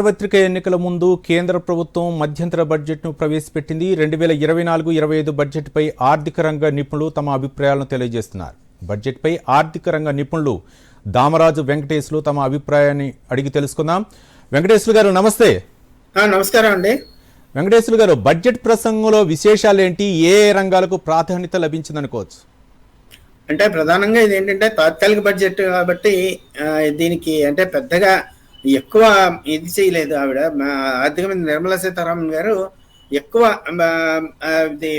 సార్వత్రిక ఎన్నికల ముందు కేంద్ర ప్రభుత్వం మధ్యంతర బడ్జెట్ను ప్రవేశపెట్టింది. 2024-25 బడ్జెట్పై ఆర్థిక రంగ నిపుణులు తమ అభిప్రాయాలను తెలియజేస్తున్నారు. బడ్జెట్పై ఆర్థిక రంగ నిపుణులు దామరాజు వెంకటేశ్లు తమ అభిప్రాయాన్ని అడిగి తెలుసుకుందాం. వెంకటేశ్లు గారు నమస్తే. నమస్కారం అండి. వెంకటేశ్లు గారు, బడ్జెట్ ప్రసంగంలో విశేషాలు ఏంటి? ఏ రంగాలకు ప్రాధాన్యత లభించిందనుకోవచ్చు? అంటే ప్రధానంగా ఇది ఏంటంటే తాత్కాలిక బడ్జెట్ కాబట్టి దీనికి అంటే పెద్దగా ఎక్కువ ఇది చేయలేదు ఆవిడ. ఆర్థిక మంత్రి నిర్మలా సీతారామన్ గారు ఎక్కువ ఇది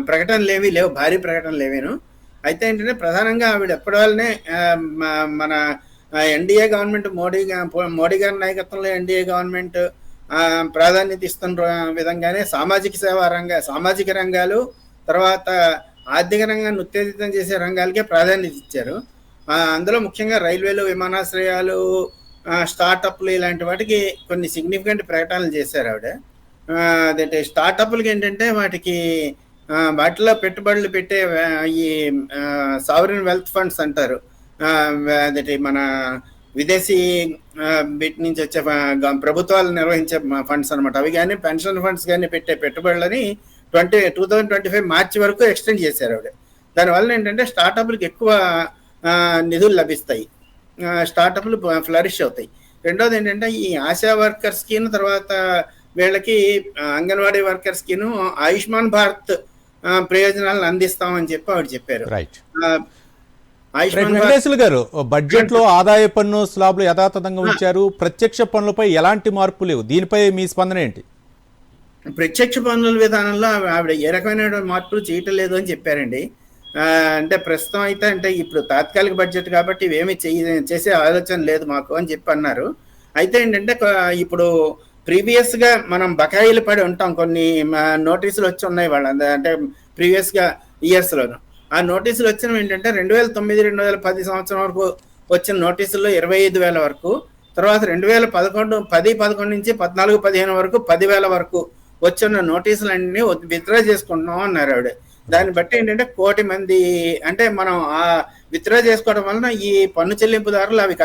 ప్రకటనలు ఏమీ లేవు, భారీ ప్రకటనలు ఏమేను. అయితే ఏంటంటే ప్రధానంగా ఆవిడ ఎప్పటి వల్లనే మన ఎన్డీఏ గవర్నమెంట్ మోడీ గారి నాయకత్వంలో ఎన్డీఏ గవర్నమెంట్ ప్రాధాన్యత ఇస్తున్న విధంగానే సామాజిక రంగాలు, తర్వాత ఆర్థిక రంగాన్ని ఉత్తేజితం చేసే రంగాలకే ప్రాధాన్యత ఇచ్చారు. అందులో ముఖ్యంగా రైల్వేలు, విమానాశ్రయాలు, స్టార్టప్లు ఇలాంటి వాటికి కొన్ని సిగ్నిఫికెంట్ ప్రకటనలు చేశారు ఆవిడ. అదే స్టార్టప్లకి ఏంటంటే వాటిలో పెట్టుబడులు పెట్టే ఈ సావరిన్ వెల్త్ ఫండ్స్ అంటారు, అదే మన విదేశీ వీటి నుంచి వచ్చే ప్రభుత్వాలు నిర్వహించే ఫండ్స్ అనమాట. అవి కానీ పెన్షన్ ఫండ్స్ కానీ పెట్టే పెట్టుబడులని 2025 మార్చి వరకు ఎక్స్టెండ్ చేశారు ఆవిడ. దానివల్ల ఏంటంటే స్టార్టప్లకు ఎక్కువ నిధులు లభిస్తాయి, స్టార్టప్లు ఫ్లరిష్ అవుతాయి. రెండోది ఏంటంటే ఈ ఆశా వర్కర్స్కి, తర్వాత వీళ్ళకి అంగన్వాడీ వర్కర్స్కి ఆయుష్మాన్ భారత్ ప్రయోజనాలను అందిస్తామని చెప్పి ఆవిడ చెప్పారు. వెంకటేశ్వర గారు, బడ్జెట్ లో ఆదాయ పన్ను స్లాబ్లు యథాతథంగా ఉంచారు, ప్రత్యక్ష పన్నులపై ఎలాంటి మార్పు లేవు. దీనిపై మీ స్పందన ఏంటి? ప్రత్యక్ష పన్నుల విధానంలో ఆవిడ ఏ రకమైన మార్పులు చేయటం లేదు అని చెప్పారండి. అంటే ప్రస్తుతం అయితే అంటే ఇప్పుడు తాత్కాలిక బడ్జెట్ కాబట్టి ఇవేమి చేసే ఆలోచన లేదు మాకు అని చెప్పి అన్నారు. అయితే ఏంటంటే ఇప్పుడు ప్రీవియస్గా మనం బకాయిలు పడి ఉంటాం, కొన్ని నోటీసులు వచ్చి ఉన్నాయి వాళ్ళ అంటే ప్రీవియస్గా ఇయర్స్లోను. ఆ నోటీసులు వచ్చినవి ఏంటంటే 2009-2010 సంవత్సరం వరకు వచ్చిన నోటీసుల్లో 25,000 వరకు, తర్వాత 2011 నుంచి 14-15 వరకు 10,000 వరకు వచ్చిన నోటీసులన్నీ విత్డ్రా చేసుకుంటున్నాం అన్నారు ఆవిడ. దాన్ని బట్టి ఏంటంటే 1 కోటి మంది అంటే మనం విత్డ్రా చేసుకోవడం వలన ఈ పన్ను చెల్లింపుదారులు అవి